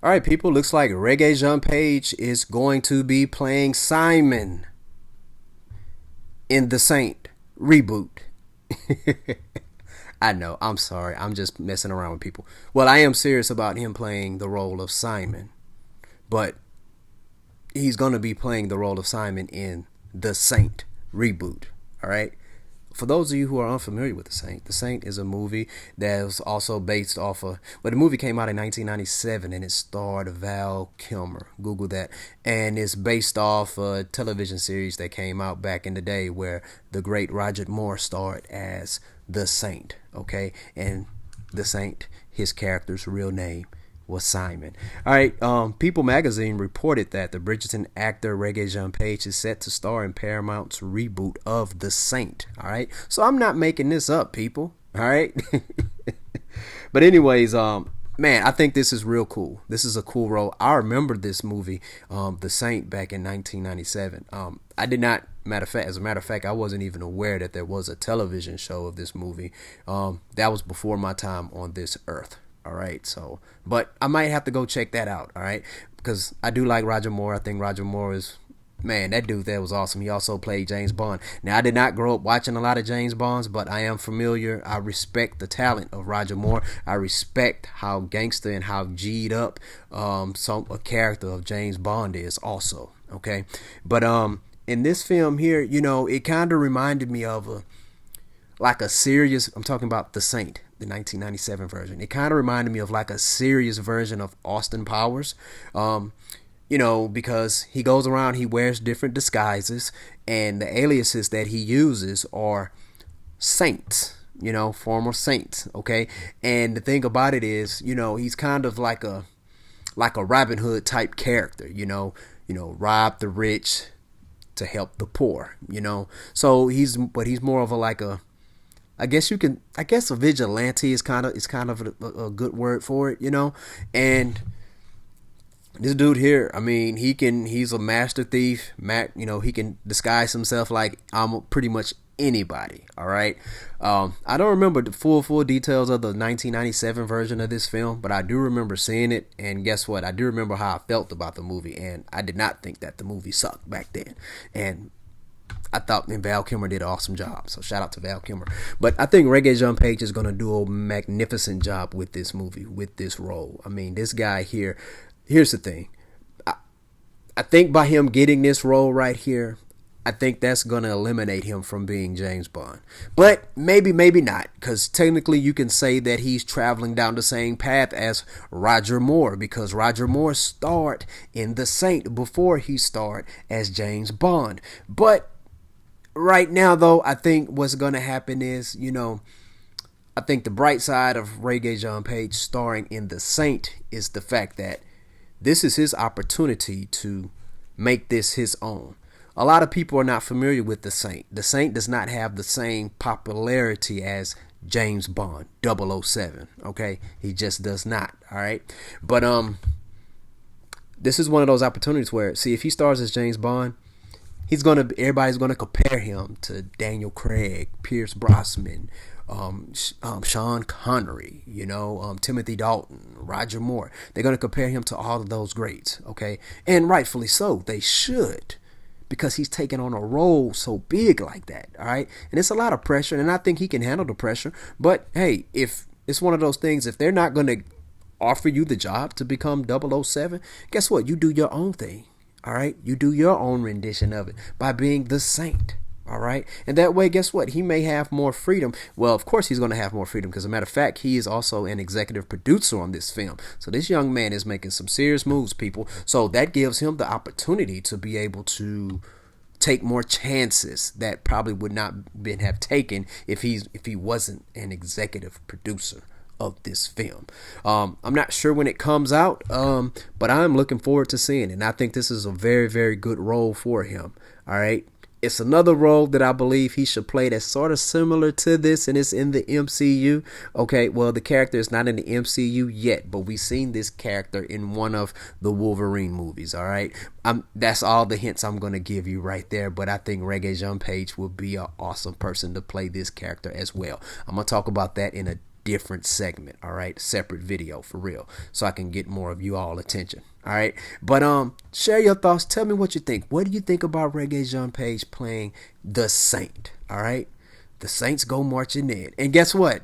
All right, people. Looks like Rege Jean Page is going to be playing Simon in The Saint reboot. I know. I'm sorry. I'm just messing around with people. Well, I am serious about him playing the role of Simon, but he's going to be playing the role of Simon in The Saint reboot. All right. For those of you who are unfamiliar with The Saint is a movie that was also based off of, well, the movie came out in 1997 and it starred Val Kilmer. Google that. And it's based off a television series that came out back in the day where the great Roger Moore starred as The Saint. Okay. And The Saint, his character's real name was Simon. All right, People magazine reported that the Bridgerton actor Rege Jean Page is set to star in Paramount's reboot of The Saint. All right, so I'm not making this up, people. All right, but anyways, man, I think this is real cool. This is a cool role. I remember this movie, The Saint, back in 1997. I did not. As a matter of fact, I wasn't even aware that there was a television show of this movie. That was before my time on this earth. All right, so, but I might have to go check that out, all right, because I do like Roger Moore. I think Roger Moore is, man, that dude there was awesome. He also played James Bond. Now, I did not grow up watching a lot of James Bonds, but I am familiar. I respect the talent of Roger Moore. I respect how gangster and how G'd up a character of James Bond is also, okay? But in this film here, you know, it kind of reminded me of a serious, I'm talking about The Saint, the 1997 version. It kind of reminded me of like a serious version of Austin Powers, you know, because he goes around, he wears different disguises, and the aliases that he uses are saints, you know, former saints, okay? And the thing about it is, you know, he's kind of like a Robin Hood type character, you know, rob the rich to help the poor, you know. So he's more of I guess a vigilante is kind of a good word for it, you know. And this dude here, I mean, he's a master thief. You know, he can disguise himself like pretty much anybody. All right. I don't remember the full details of the 1997 version of this film, but I do remember seeing it. And guess what? I do remember how I felt about the movie, and I did not think that the movie sucked back then. And I thought Val Kilmer did an awesome job, so shout out to Val Kilmer. But I think Rege Jean Page is going to do a magnificent job with this movie, with this role. I mean, this guy here, here's the thing. I think by him getting this role right here, I think that's going to eliminate him from being James Bond. But maybe not, because technically you can say that he's traveling down the same path as Roger Moore, because Roger Moore starred in The Saint before he starred as James Bond. But right now, though, I think what's going to happen is, you know, I think the bright side of Rege Jean Page starring in The Saint is the fact that this is his opportunity to make this his own. A lot of people are not familiar with The Saint. The Saint does not have the same popularity as James Bond 007, okay? He just does not, all right? But this is one of those opportunities where, see, if he stars as James Bond, everybody's gonna compare him to Daniel Craig, Pierce Brosnan, Sean Connery, you know, Timothy Dalton, Roger Moore. They're gonna compare him to all of those greats, okay? And rightfully so, they should, because he's taking on a role so big like that, all right? And it's a lot of pressure, and I think he can handle the pressure. But hey, if it's one of those things, if they're not gonna offer you the job to become 007, guess what? You do your own thing. All right, you do your own rendition of it by being The Saint. All right, and that way, guess what? He may have more freedom. Well, of course, he's going to have more freedom because, as a matter of fact, he is also an executive producer on this film. So this young man is making some serious moves, people. So that gives him the opportunity to be able to take more chances that probably would not have taken if he wasn't an executive producer of this film. I'm not sure when it comes out, but I'm looking forward to seeing it, and I think this is a very, very good role for him. All right, it's another role that I believe he should play that's sort of similar to this, and it's in the MCU. Okay, well, the character is not in the MCU yet, but we've seen this character in one of the Wolverine movies. All right, that's all the hints I'm going to give you right there, but I think Rege Jean Page will be an awesome person to play this character as well. I'm going to talk about that in a different segment, all right, separate video for real, so I can get more of you all attention. All right, but share your thoughts. Tell me what you think. What do you think about Rege Jean Page playing the Saint? All right, the Saints go marching in, and guess what?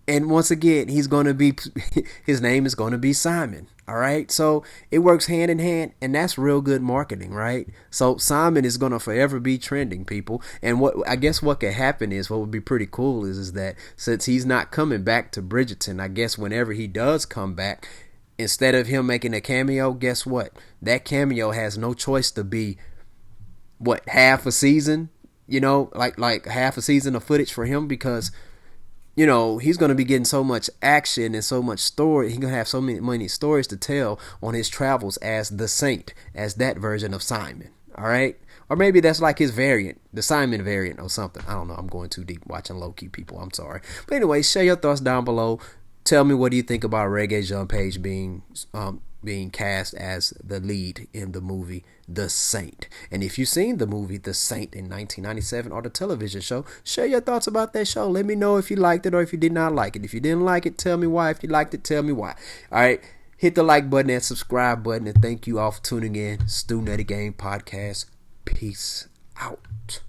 And once again, he's gonna be his name is gonna be Simon. All right, so it works hand in hand, and that's real good marketing, right? So Simon is gonna forever be trending, people. And what I guess what could happen is what would be pretty cool is that since he's not coming back to Bridgerton, I guess whenever he does come back, instead of him making a cameo, guess what? That cameo has no choice to be what, half a season, like half a season of footage for him, because he's going to be getting so much action and so much story. He's going to have so many stories to tell on his travels as the Saint, as that version of Simon. All right. Or maybe that's like his variant, the Simon variant or something. I don't know. I'm going too deep watching low-key people. I'm sorry. But anyway, share your thoughts down below. Tell me, what do you think about Rege Jean Page being cast as the lead in the movie The Saint? And if you've seen the movie The Saint in 1997 or the television show, share your thoughts about that show. Let me know if you liked it or if you did not like it. If you didn't like it, tell me why. If you liked it, tell me why. All right, hit the like button and subscribe button, and thank you all for tuning in. Stu Nutty Game Podcast. Peace out.